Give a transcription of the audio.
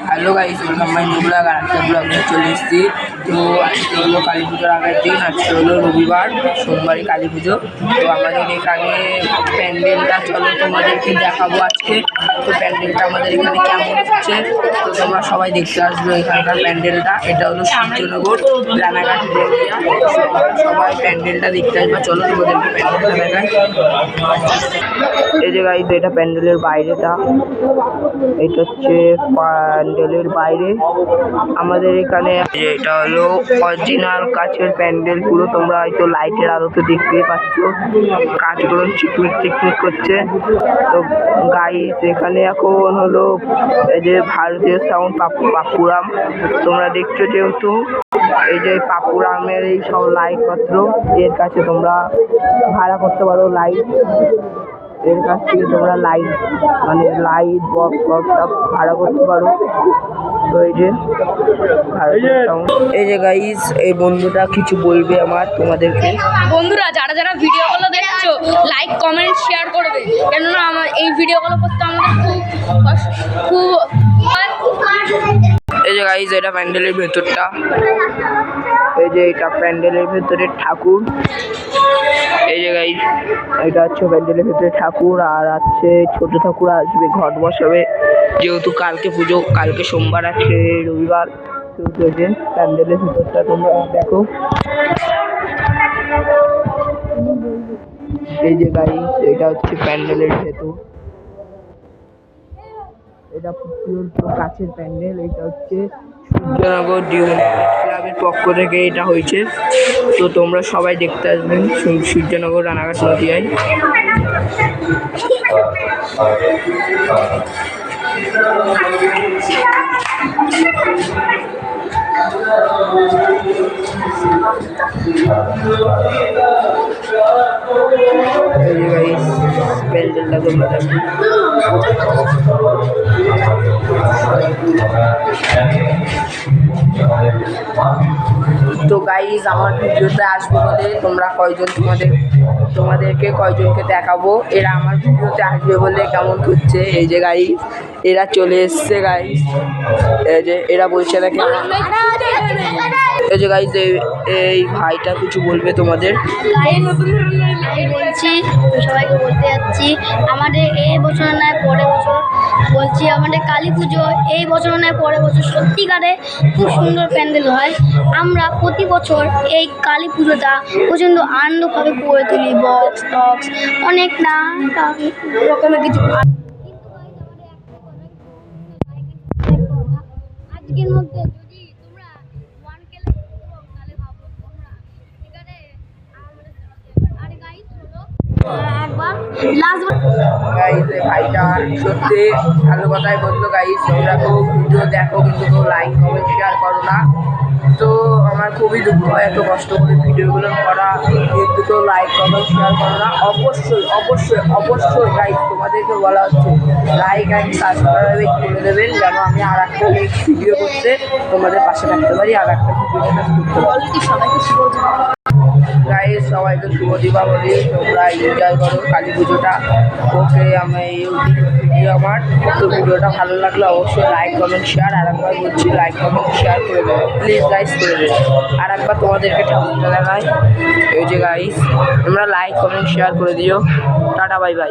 Hello guys, welcome my new blog. আর একটা blog নিয়ে চলে এসেছি। তো আজকে হলো কালী পুজোর আগের দিন, আজকে হলো রবিবার, সোমবারই কালী পুজো। তো আমাদের এখানে প্যান্ডেলটা চলো তোমাদেরকে দেখাবো আজকে। তো প্যান্ডেলটা আমাদের এখানে কেমন হচ্ছে তো তোমরা সবাই দেখতে আসবে। এখানকার প্যান্ডেলটা এটা হলো সূর্যনগর রানাঘাট এরিয়া। সবাই প্যান্ডেলটা দেখতে আসবে। চলো তোমাদেরকে প্যান্ডেলটা দেখাই। এই যে গাইস, এটা প্যান্ডেলের বাইরেটা, এটা হচ্ছে প্যান্ডেলের বাইরে। আমাদের এখানে এটা হলো অরিজিনাল কাচের প্যান্ডেল পুরো। তোমরা হয়তো লাইটের আলোতে দেখতে পাচ্ছ কাজগুলো চিকমিক চিকমিক করছে। তো গাইস, এখানে এখন হলো এই যে ভারতীয় সাউন্ড পাপুরাম তোমরা দেখছো, যেহেতু এই যে পাপুরামের এই সব লাইট পত্র এর কাছে তোমরা ভাড়া করতে পারো। লাইট এর কাছ থেকে তোমরা লাইট মানে লাইট বক্স সব ভাড়া করতে পারো। তো এই যে গাইস, এই বন্ধুটা কিছু বলবে আমার তোমাদেরকে। বন্ধুরা, যারা যারা ভিডিওগুলো দেখছো লাইক কমেন্ট শেয়ার করবে, কেননা আমার এই ভিডিওগুলো করতে আমাদের খুব এই যে গাইস, এটা প্যান্ডেলের ভেতরটা। এই যে এটা প্যান্ডেলের ভেতরের ঠাকুর। এই যে গাইস, এটা হচ্ছে প্যান্ডেলের ভেতরে ঠাকুর। আর আছে ছোট ঠাকুর আসবে, ঘট বসাবে, যেহেতু কালকে পুজো, কালকে সোমবার, আজকে রবিবার। সেহেতু এই যে প্যান্ডেলের ভেতরটা তোমরা দেখো। এই যে গাইস, এটা হচ্ছে প্যান্ডেলের ভেতর। এটা পিওর কাছের প্যান্ডেল। এটা হচ্ছে সূর্যনগর ক্লাবের পক্ষ থেকে এটা হয়েছে। তো তোমরা সবাই দেখতে আসবেন সূর্যনগর রানাঘাট নদিয়ায়। প্যান্ডেলটা তোমরা দেখো। তো গাইস, আমার ভিডিওতে আসবে বলে তোমরা কয়জন তোমাদেরকে কয়জনকে দেখাবো। এরা আমার ভিডিওতে আসবে বলে কেমন করছে। এই যে গাইস, এরা চলে এসছে গাইস। এই যে এরা বলছে নাকি। এই যে গাইস, এই ভাইটা কিছু বলবে তোমাদের। বলছি, সবাইকে বলতে যাচ্ছি, আমাদের এই বছর নয় পরের বছর, বলছি আমাদের কালী পুজো এই বছর নয় পরের বছর সত্যিকারে খুব সুন্দর প্যান্ডেল হয়। আমরা প্রতি বছর এই কালী পুজোটা প্রচণ্ড আনন্দভাবে করে তুলি, বক্স টক্স অনেক না রকমের কিছু। আজকের মধ্যে যদি তোমরা 1K তাহলে ভাবো তোমরা এখানে আরে গাইস হলো একবার লাস্ট গাইস, ভাইটা সত্যি ভালো কথাই বললো। গাইস, তোমরা তো ভিডিও দেখো কিন্তু কেউ লাইক কমেন্ট শেয়ার করো না। তো আমার খুবই দুঃখ হয় এত কষ্ট করে ভিডিওগুলো করা, কিন্তু কেউ লাইক কমেন্ট শেয়ার করো না। অবশ্যই অবশ্যই অবশ্যই গাইস, তোমাদেরকে বলা হচ্ছে লাইক অ্যান্ড সাবস্ক্রাইব করে দেবেন, যেন আমি আর একটা নেক্সট ভিডিও করতে তোমাদের পাশে থাকতে পারি, আর একটা ভিডিও করতে পারি। গাইস, সবাইকে শুভ দীপাবলি। তোমরা এনজয় করো কালী পুজোটা। ওকে, আমি এই ভিডিও আমার। তো ভিডিওটা ভালো লাগলে অবশ্যই লাইক কমেন্ট শেয়ার, আর একবার বলছি লাইক কমেন্ট শেয়ার করে দেবে প্লিজ গাইস, করে দেবে। আর একবার তোমাদেরকে ঠাকুরটা দেখাই। এই যে গাইস, তোমরা লাইক কমেন্ট শেয়ার করে দিও। Tata, bye bye.